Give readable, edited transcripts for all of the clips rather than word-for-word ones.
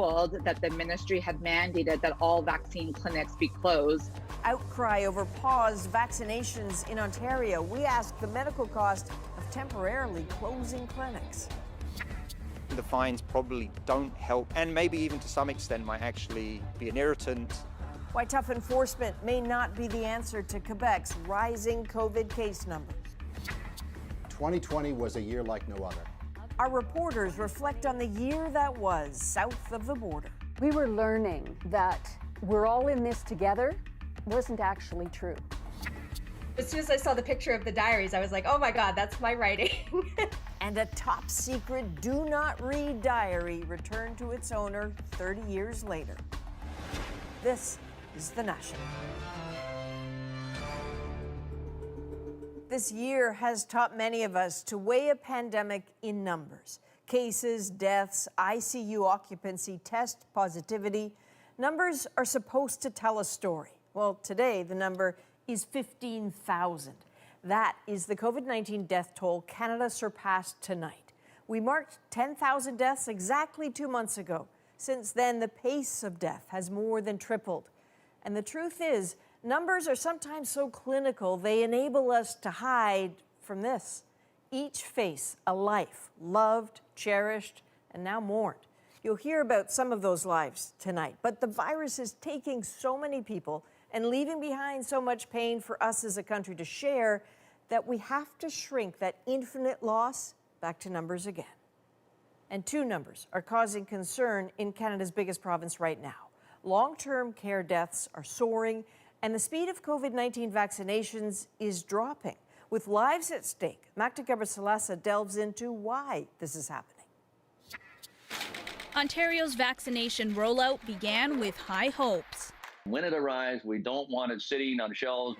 That the ministry had mandated that all vaccine clinics be closed. Outcry over paused vaccinations in Ontario. We asked the medical cost of temporarily closing clinics. The fines probably don't help, and maybe even to some extent might actually be an irritant. Why tough enforcement may not be the answer to Quebec's rising COVID case numbers. 2020 was a year like no other. Our reporters reflect on the year that was south of the border. We were learning that we're all in this together wasn't actually true. As soon as I saw the picture of the diaries, I was like, oh my God, that's my writing. And a top secret do not read diary returned to its owner 30 years later. This is The National. This year has taught many of us to weigh a pandemic in numbers. Cases, deaths, ICU occupancy, test positivity. Numbers are supposed to tell a story. Well, today the number is 15,000. That is the COVID-19 death toll Canada surpassed tonight. We marked 10,000 deaths exactly 2 months ago. Since then, the pace of death has more than tripled. And the truth is, numbers are sometimes so clinical, they enable us to hide from this. Each face a life loved, cherished, and now mourned. You'll hear about some of those lives tonight, but the virus is taking so many people and leaving behind so much pain for us as a country to share that we have to shrink that infinite loss back to numbers again. And two numbers are causing concern in Canada's biggest province right now. Long-term care deaths are soaring, and the speed of COVID-19 vaccinations is dropping. With lives at stake, Magda Salasa delves into why this is happening. Ontario's vaccination rollout began with high hopes. When it arrives, we don't want it sitting on shelves.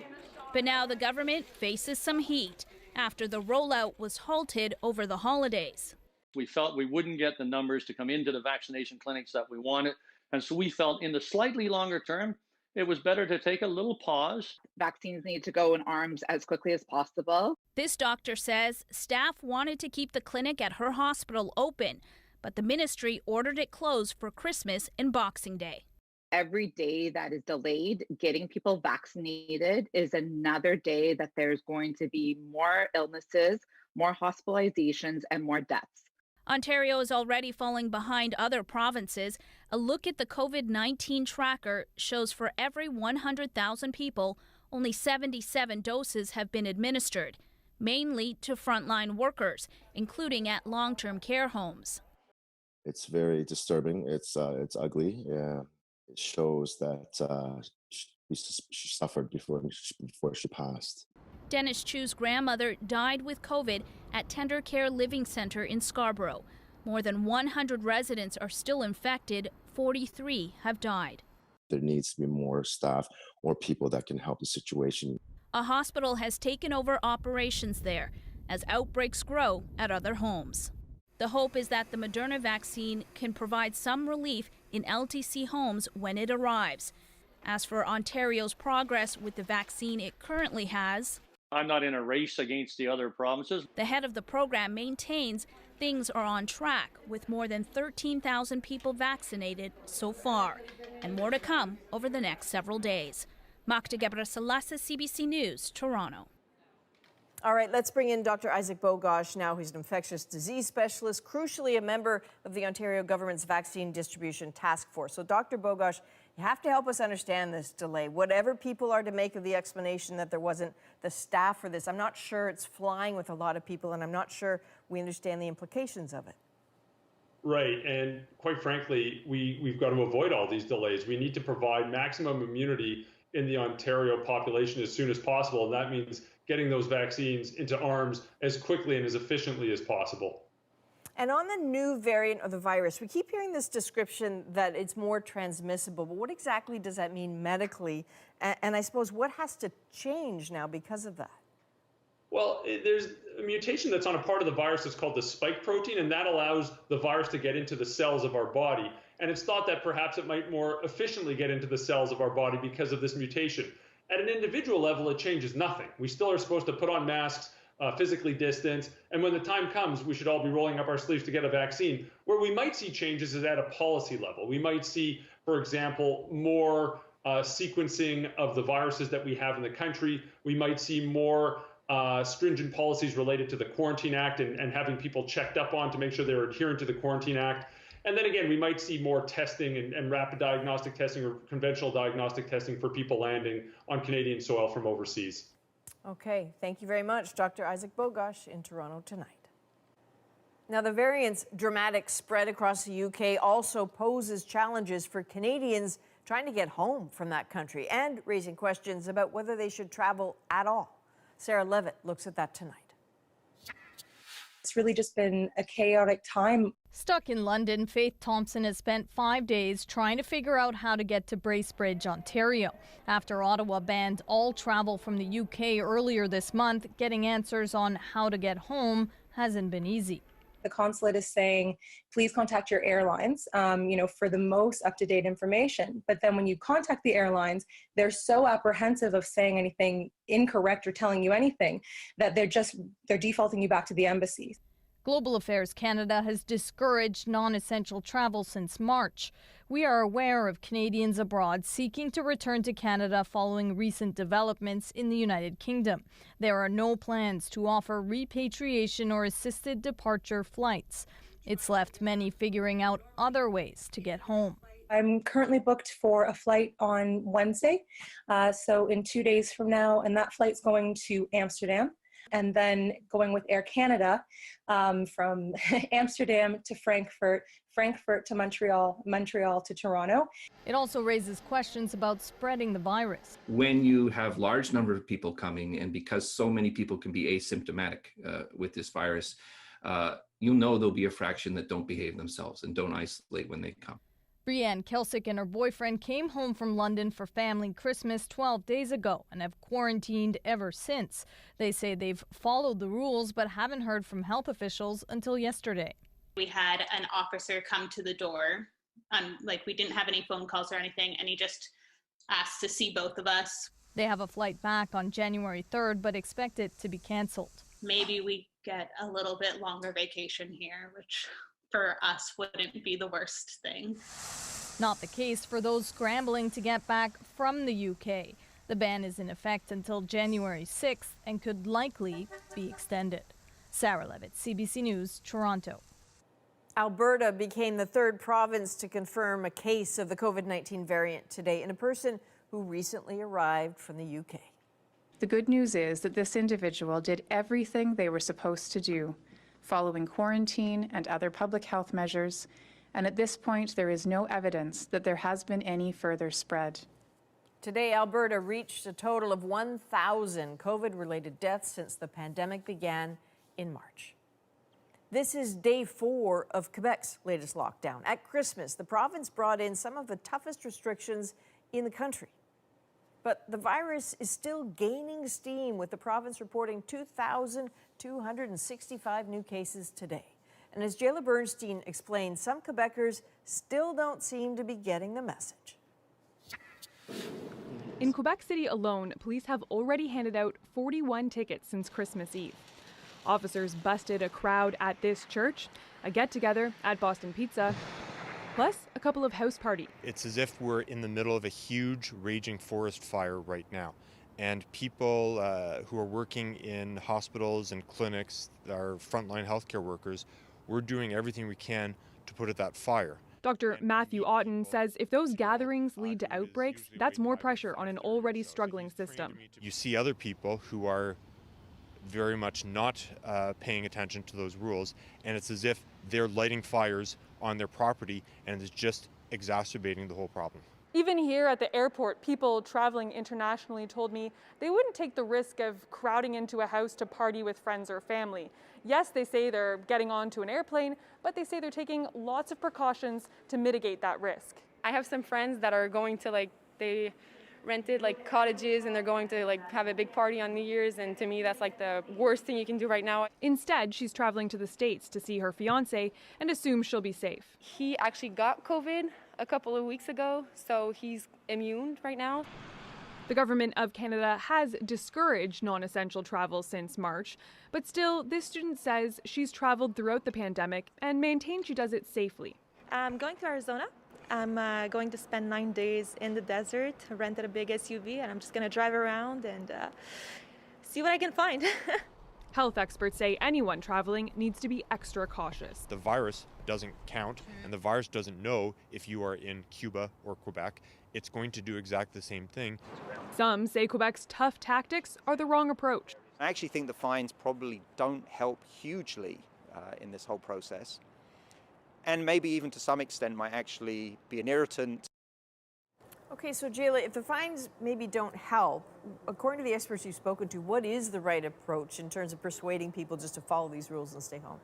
But now the government faces some heat after the rollout was halted over the holidays. We felt we wouldn't get the numbers to come into the vaccination clinics that we wanted. And so we felt in the slightly longer term, it was better to take a little pause. Vaccines need to go in arms as quickly as possible. This doctor says staff wanted to keep the clinic at her hospital open, but the ministry ordered it closed for Christmas and Boxing Day. Every day that is delayed getting people vaccinated is another day that there's going to be more illnesses, more hospitalizations, and more deaths. Ontario is already falling behind other provinces. A look at the COVID-19 tracker shows for every 100,000 people, only 77 doses have been administered, mainly to frontline workers, including at long-term care homes. It's very disturbing. It's ugly. Yeah. It shows that she suffered before she passed. Dennis Chu's grandmother died with COVID at Tender Care Living Center in Scarborough. More than 100 residents are still infected. 43 have died. There needs to be more staff, more people that can help the situation. A hospital has taken over operations there as outbreaks grow at other homes. The hope is that the Moderna vaccine can provide some relief in LTC homes when it arrives. As for Ontario's progress with the vaccine it currently has, I'm not in a race against the other provinces. the head of the program maintains things are on track with more than 13,000 people vaccinated so far, and more to come over the next several days. Magda Salasa, CBC News, Toronto. All right, let's bring in Dr. Isaac Bogosh now, who's an infectious disease specialist, crucially a member of the Ontario government's vaccine distribution task force. So, Dr. Bogosh, you have to help us understand this delay. Whatever people are to make of the explanation that there wasn't the staff for this, I'm not sure it's flying with a lot of people, and I'm not sure we understand the implications of it. Right, and quite frankly, we've got to avoid all these delays. We need to provide maximum immunity in the Ontario population as soon as possible, and that means getting those vaccines into arms as quickly and as efficiently as possible. And on the new variant of the virus, we keep hearing this description that it's more transmissible, but what exactly does that mean medically? And I suppose what has to change now because of that? Well, there's a mutation that's on a part of the virus that's called the spike protein, and that allows the virus to get into the cells of our body. And it's thought that perhaps it might more efficiently get into the cells of our body because of this mutation. At an individual level, it changes nothing. We still are supposed to put on masks, physically distance. And when the time comes, we should all be rolling up our sleeves to get a vaccine. Where we might see changes is at a policy level. We might see, for example, more sequencing of the viruses that we have in the country. We might see more stringent policies related to the Quarantine Act and having people checked up on to make sure they're adherent to the Quarantine Act. And then again, we might see more testing and rapid diagnostic testing or conventional diagnostic testing for people landing on Canadian soil from overseas. Okay, thank you very much, Dr. Isaac Bogosh in Toronto tonight. Now, the variant's dramatic spread across the UK also poses challenges for Canadians trying to get home from that country and raising questions about whether they should travel at all. Sarah Levitt looks at that tonight. It's really just been a chaotic time. Stuck in London, Faith Thompson has spent 5 days trying to figure out how to get to Bracebridge, Ontario. After Ottawa banned all travel from the UK earlier this month, getting answers on how to get home hasn't been easy. The consulate is saying, please contact your airlines, for the most up-to-date information. But then when you contact the airlines, they're so apprehensive of saying anything incorrect or telling you anything that they're defaulting you back to the embassy. Global Affairs Canada has discouraged non-essential travel since March. We are aware of Canadians abroad seeking to return to Canada following recent developments in the United Kingdom. There are no plans to offer repatriation or assisted departure flights. It's left many figuring out other ways to get home. I'm currently booked for a flight on Wednesday, so in 2 days from now, and that flight's going to Amsterdam. And then going with Air Canada from Amsterdam to Frankfurt, Frankfurt to Montreal, Montreal to Toronto. It also raises questions about spreading the virus. When you have large number of people coming, and because so many people can be asymptomatic with this virus, there'll be a fraction that don't behave themselves and don't isolate when they come. Brianne Kelsick and her boyfriend came home from London for family Christmas 12 days ago and have quarantined ever since. They say they've followed the rules but haven't heard from health officials until yesterday. We had an officer come to the door, we didn't have any phone calls or anything, and he just asked to see both of us. They have a flight back on January 3rd but expect it to be canceled. Maybe we get a little bit longer vacation here, which for us wouldn't be the worst thing. Not the case for those scrambling to get back from the UK. The ban is in effect until January 6th and could likely be extended. Sarah Levitt, CBC News, Toronto. Alberta became the third province to confirm a case of the COVID-19 variant today in a person who recently arrived from the UK. The good news is that this individual did everything they were supposed to do, following quarantine and other public health measures, and at this point there is no evidence that there has been any further spread. Today, Alberta reached a total of 1,000 COVID-related deaths since the pandemic began in March. This is day 4 of Quebec's latest lockdown. At Christmas, the province brought in some of the toughest restrictions in the country. But the virus is still gaining steam, with the province reporting 2,265 new cases today. And as Jayla Bernstein explained, some Quebecers still don't seem to be getting the message. In Quebec City alone, police have already handed out 41 tickets since Christmas Eve. Officers busted a crowd at this church, a get-together at Boston Pizza, plus a couple of house parties. It's as if we're in the middle of a huge raging forest fire right now. And people who are working in hospitals and clinics, our frontline healthcare workers, we're doing everything we can to put out that fire. Dr. Matthew Otten says if those gatherings lead to outbreaks, that's more pressure on an already struggling system. You see other people who are very much not paying attention to those rules, and it's as if they're lighting fires on their property, and it's just exacerbating the whole problem. Even here at the airport, people traveling internationally told me they wouldn't take the risk of crowding into a house to party with friends or family. Yes, they say they're getting onto an airplane, but they say they're taking lots of precautions to mitigate that risk. I have some friends that are going to they rented cottages and they're going to have a big party on New Year's, and to me that's the worst thing you can do right now. Instead, she's traveling to the States to see her fiance and assumes she'll be safe. He actually got COVID a couple of weeks ago, so he's immune right now. The government of Canada has discouraged non-essential travel since March, but still, this student says she's traveled throughout the pandemic and maintains she does it safely. I'm going to Arizona. I'm going to spend 9 days in the desert, rented a big SUV, and I'm just going to drive around and see what I can find. Health experts say anyone traveling needs to be extra cautious. The virus doesn't count, and the virus doesn't know if you are in Cuba or Quebec. It's going to do exactly the same thing. Some say Quebec's tough tactics are the wrong approach. I actually think the fines probably don't help hugely in this whole process, and maybe even to some extent might actually be an irritant. Okay, so Jayla, if the fines maybe don't help, according to the experts you've spoken to, what is the right approach in terms of persuading people just to follow these rules and stay home?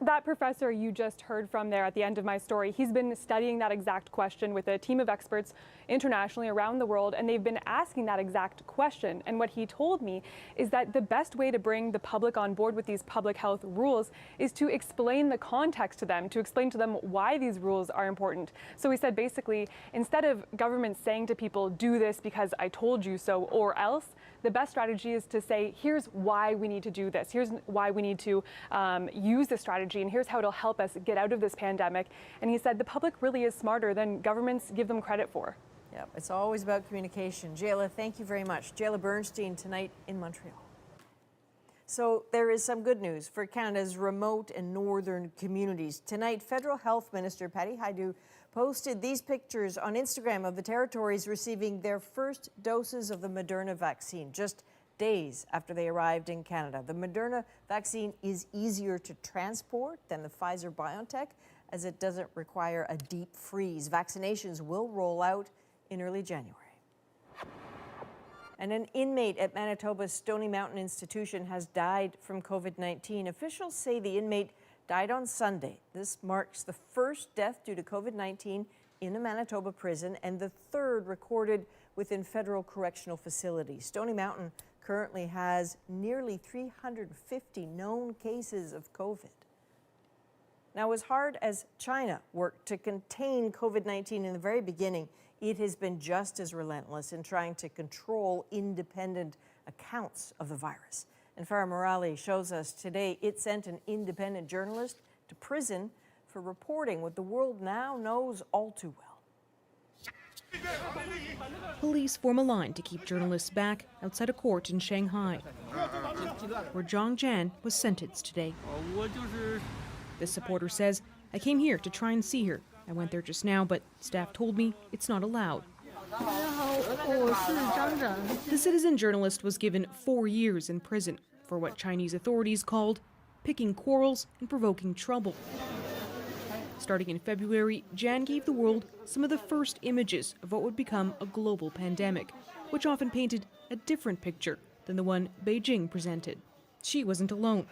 That professor you just heard from there at the end of my story, he's been studying that exact question with a team of experts internationally around the world, and they've been asking that exact question. And what he told me is that the best way to bring the public on board with these public health rules is to explain the context to them, to explain to them why these rules are important. So he said basically, instead of governments saying to people, do this because I told you so or else, the best strategy is to say, here's why we need to do this. Here's why we need to use this strategy, and here's how it'll help us get out of this pandemic. And he said the public really is smarter than governments give them credit for. Yeah, it's always about communication. Jayla, thank you very much. Jayla Bernstein tonight in Montreal. So there is some good news for Canada's remote and northern communities. Tonight, Federal Health Minister Patty Hajdu posted these pictures on Instagram of the territories receiving their first doses of the Moderna vaccine, just days after they arrived in Canada. The Moderna vaccine is easier to transport than the Pfizer-BioNTech, as it doesn't require a deep freeze. Vaccinations will roll out in early January. And an inmate at Manitoba's Stony Mountain Institution has died from COVID-19. Officials say the inmate died on Sunday. This marks the first death due to COVID-19 in a Manitoba prison and the third recorded within federal correctional facilities. Stony Mountain currently has nearly 350 known cases of COVID. Now, as hard as China worked to contain COVID-19 in the very beginning, it has been just as relentless in trying to control independent accounts of the virus. And Farah Morali shows us today it sent an independent journalist to prison for reporting what the world now knows all too well. Police form a line to keep journalists back outside a court in Shanghai, where Zhang Jian was sentenced today. This supporter says, I came here to try and see her. I went there just now, but staff told me it's not allowed. The citizen journalist was given 4 years in prison for what Chinese authorities called picking quarrels and provoking trouble. Starting in February, Jan gave the world some of the first images of what would become a global pandemic, which often painted a different picture than the one Beijing presented. She wasn't alone.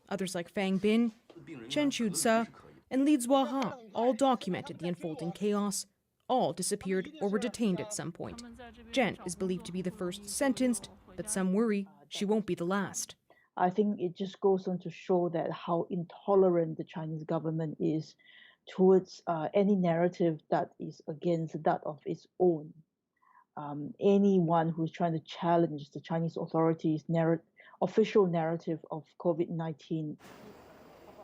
Others like Fang Bin, Chen Chudsa, and Li Zuoha all documented the unfolding chaos. All disappeared or were detained at some point. Jen is believed to be the first sentenced, but some worry she won't be the last. I think it just goes on to show that how intolerant the Chinese government is towards any narrative that is against that of its own. Anyone who's trying to challenge the Chinese authorities' official narrative of COVID-19.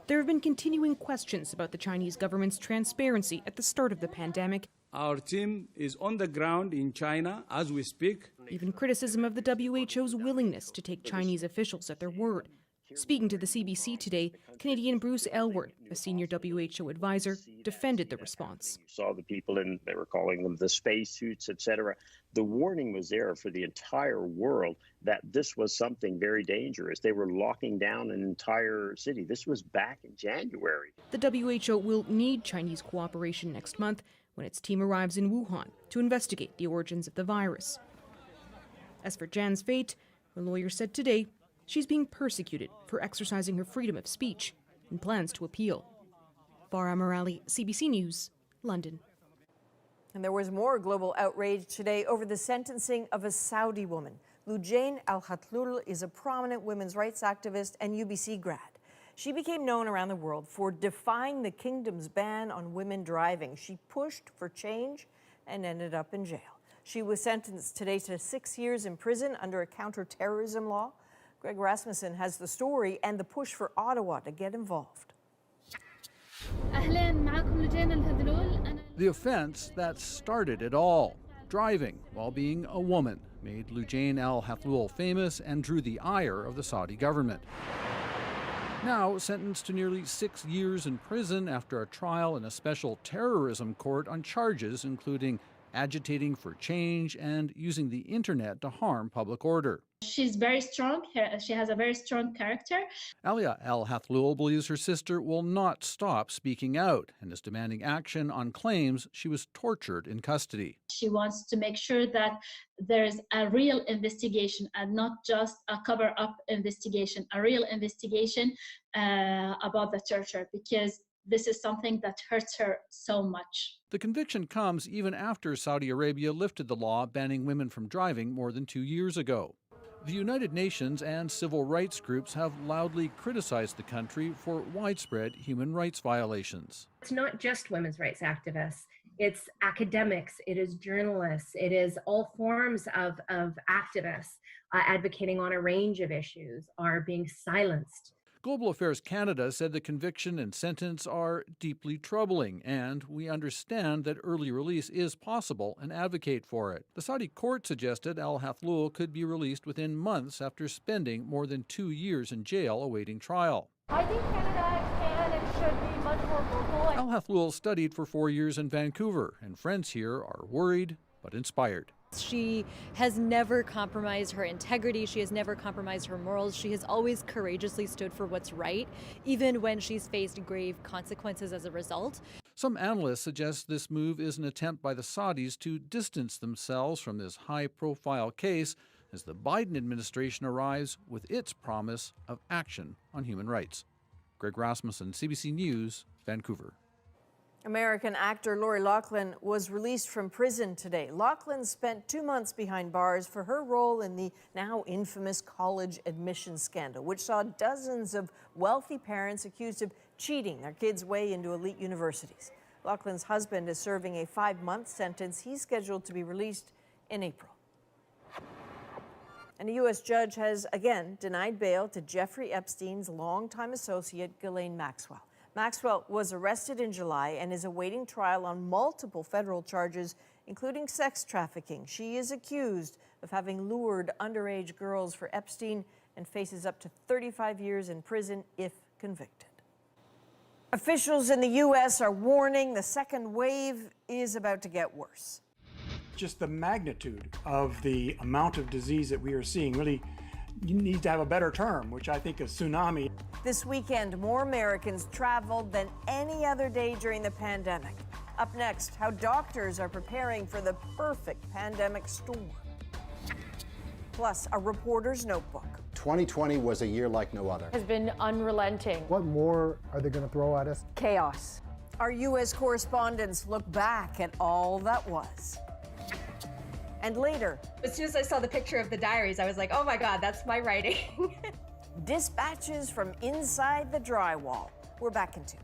There have been continuing questions about the Chinese government's transparency at the start of the pandemic. Our team is on the ground in China as we speak. Even criticism of the WHO's willingness to take Chinese officials at their word. Speaking to the CBC today, Canadian Bruce Elward, a senior WHO advisor, defended the response. You saw the people in, they were calling them the spacesuits, etc. The warning was there for the entire world that this was something very dangerous. They were locking down an entire city. This was back in January. The WHO will need Chinese cooperation next month when its team arrives in Wuhan to investigate the origins of the virus. As for Jan's fate, her lawyer said today she's being persecuted for exercising her freedom of speech and plans to appeal. Farah Morali, CBC News, London. And there was more global outrage today over the sentencing of a Saudi woman. Lujain Al-Hatlul is a prominent women's rights activist and UBC grad. She became known around the world for defying the kingdom's ban on women driving. She pushed for change and ended up in jail. She was sentenced today to 6 years in prison under a counterterrorism law. Greg Rasmussen has the story and the push for Ottawa to get involved. The offense that started it all, driving while being a woman, made Loujain Al Hathloul famous and drew the ire of the Saudi government. Now sentenced to nearly 6 years in prison after a trial in a special terrorism court on charges including agitating for change and using the internet to harm public order. She's very strong. She has a very strong character. Alia Al Hathloul believes her sister will not stop speaking out and is demanding action on claims she was tortured in custody. She wants to make sure that there's a real investigation and not just a cover-up investigation, a real investigation about the torture, because this is something that hurts her so much. The conviction comes even after Saudi Arabia lifted the law banning women from driving more than 2 years ago. The United Nations and civil rights groups have loudly criticized the country for widespread human rights violations. It's not just women's rights activists. It's academics, it is journalists, it is all forms of activists advocating on a range of issues are being silenced. Global Affairs Canada said the conviction and sentence are deeply troubling, and we understand that early release is possible and advocate for it. The Saudi court suggested Al Hathloul could be released within months after spending more than 2 years in jail awaiting trial. I think Canada can and should be much more vocal. Al Hathloul studied for 4 years in Vancouver, and friends here are worried but inspired. She has never compromised her integrity. She has never compromised her morals. She has always courageously stood for what's right, even when she's faced grave consequences as a result. Some analysts suggest this move is an attempt by the Saudis to distance themselves from this high-profile case as the Biden administration arrives with its promise of action on human rights. Greg Rasmussen, CBC News, Vancouver. American actor Lori Loughlin was released from prison today. Loughlin spent 2 months behind bars for her role in the now infamous college admissions scandal, which saw dozens of wealthy parents accused of cheating their kids' way into elite universities. Loughlin's husband is serving a 5-month sentence. He's scheduled to be released in April. And a U.S. judge has again denied bail to Jeffrey Epstein's longtime associate, Ghislaine Maxwell. Maxwell was arrested in July and is awaiting trial on multiple federal charges, including sex trafficking. She is accused of having lured underage girls for Epstein and faces up to 35 years in prison if convicted. Officials in the U.S. are warning the second wave is about to get worse. Just the magnitude of the amount of disease that we are seeing really, you need to have a better term, which I think is tsunami. This weekend, more Americans traveled than any other day during the pandemic. Up next, how doctors are preparing for the perfect pandemic storm. Plus, a reporter's notebook. 2020 was a year like no other. Has been unrelenting. What more are they going to throw at us? Chaos. Our U.S. correspondents look back at all that was. And later, as soon as I saw the picture of the diaries, I was like, oh my God, that's my writing. dispatches from inside the drywall. We're back in 2.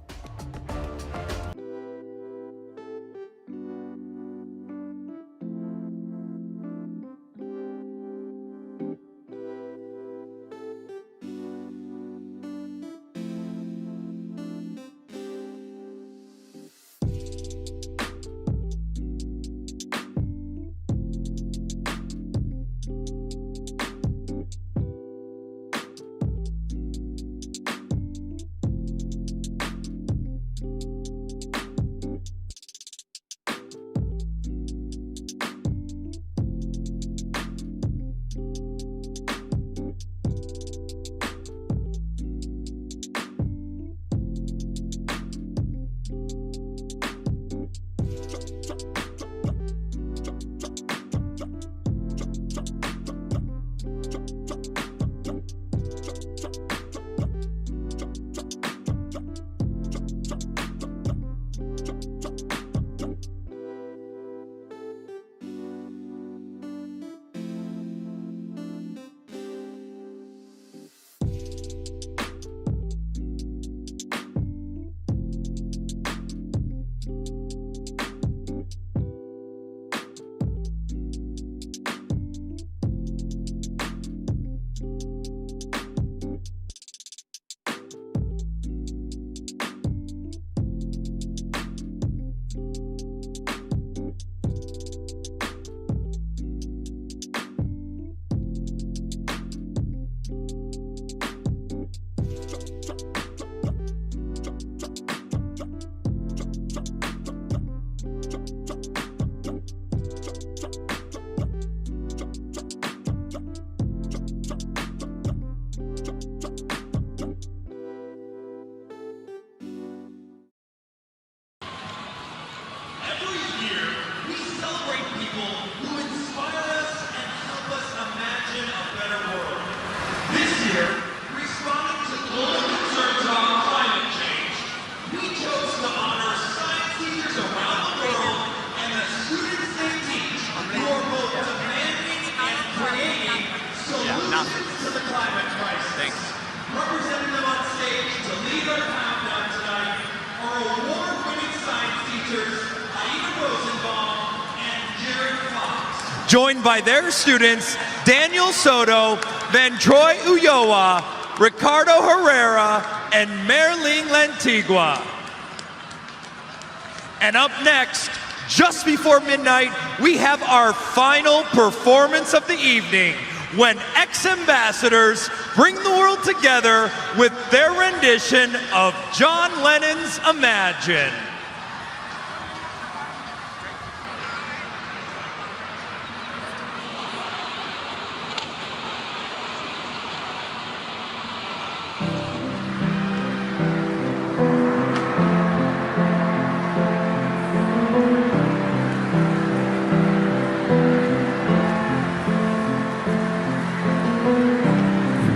Every year, we celebrate people who inspire us and help us imagine a better world. This year, responding to global concerns about climate change, we chose to honor science teachers around the world and the students they teach who are both demanding and creating solutions to the climate crisis. Thanks. Representing them on stage to lead our countdown tonight are award-winning science teachers Aida Rosenbaum and Jared Fox. Joined by their students, Daniel Soto, Van Troy Ulloa, Ricardo Herrera, and Merling Lantigua. And up next, just before midnight, we have our final performance of the evening, when ex-ambassadors bring the world together with their rendition of John Lennon's Imagine.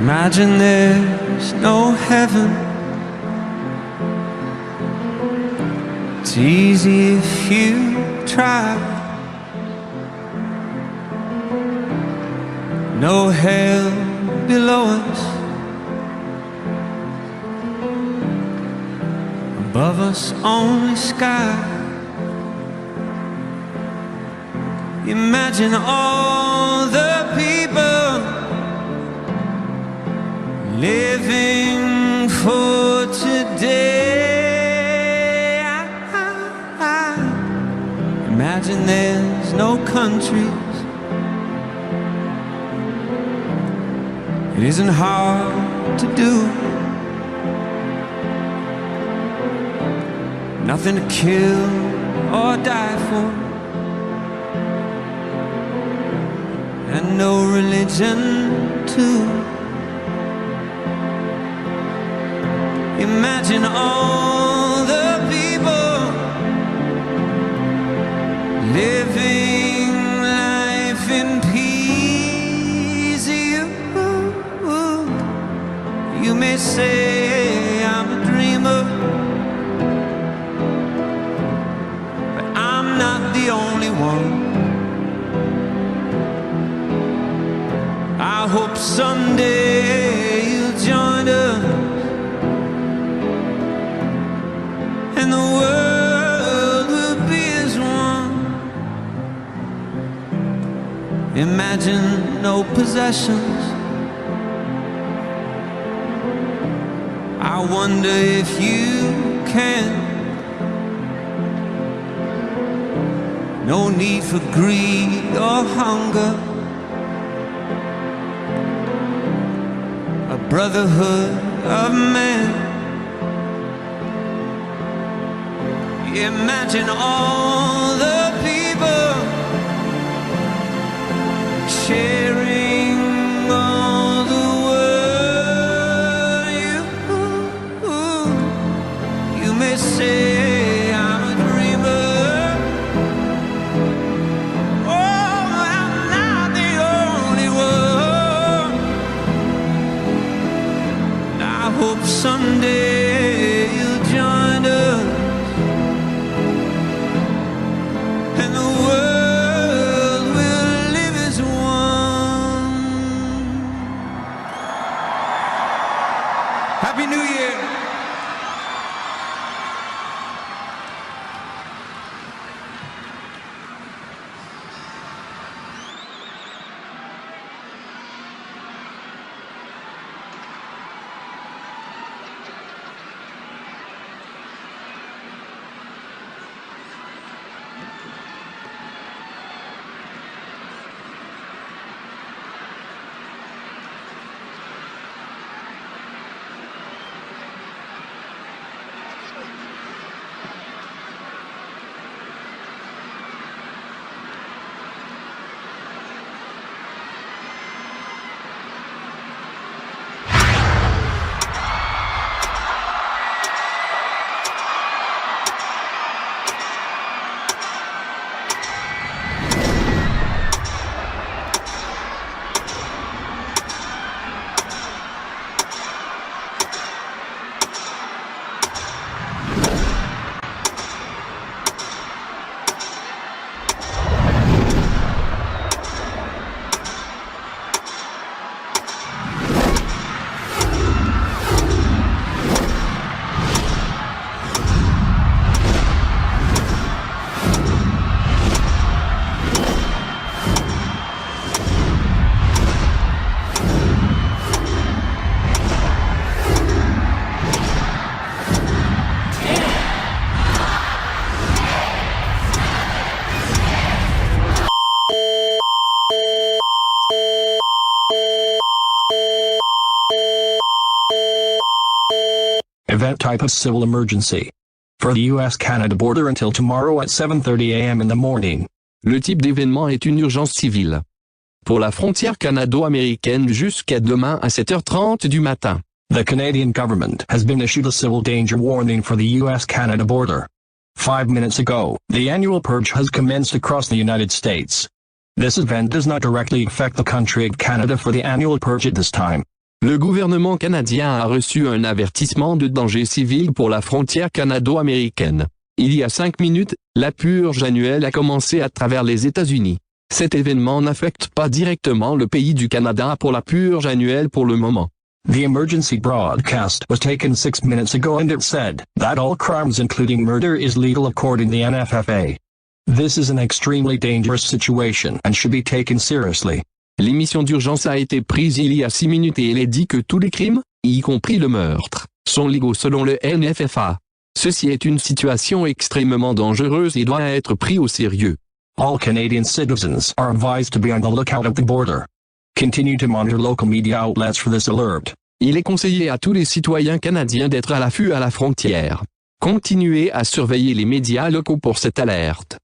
Imagine there's no heaven. It's easy if you try. No hell below us. Above us only sky. Imagine all the people living for today. Imagine there's no countries. It isn't hard to do. Nothing to kill or die for. And no religion too. Imagine all the people living life in peace. You may say I'm a dreamer, but I'm not the only one. I hope someday you'll join us and the world will be as one. Imagine no possessions. I wonder if you can. No need for greed or hunger. A brotherhood of men. Imagine all the people sharing all the world. You may say I'm a dreamer. Oh, I'm not the only one. I hope someday you'll join us different type of civil emergency. For the US-Canada border until tomorrow at 7:30 a.m. in the morning. Le type d'événement est une urgence civile. Pour la frontière canado-américaine jusqu'à demain à 7h30 du matin. The Canadian government has been issued a civil danger warning for the US-Canada border. 5 minutes ago, the annual purge has commenced across the United States. This event does not directly affect the country of Canada for the annual purge at this time. Le gouvernement canadien a reçu un avertissement de danger civil pour la frontière canado-américaine. Il y a 5 minutes, la purge annuelle a commencé à travers les États-Unis. Cet événement n'affecte pas directement le pays du Canada pour la purge annuelle pour le moment. The emergency broadcast was taken 6 minutes ago and it said that all crimes including murder is legal according to the NFFA. This is an extremely dangerous situation and should be taken seriously. L'émission d'urgence a été prise il y a 6 minutes et elle a dit que tous les crimes, y compris le meurtre, sont légaux selon le NFFA. Ceci est une situation extrêmement dangereuse et doit être pris au sérieux. All Canadian citizens are advised to be on the lookout at the border. Continue to monitor local media outlets for this alert. Il est conseillé à tous les citoyens canadiens d'être à l'affût à la frontière. Continuez à surveiller les médias locaux pour cette alerte.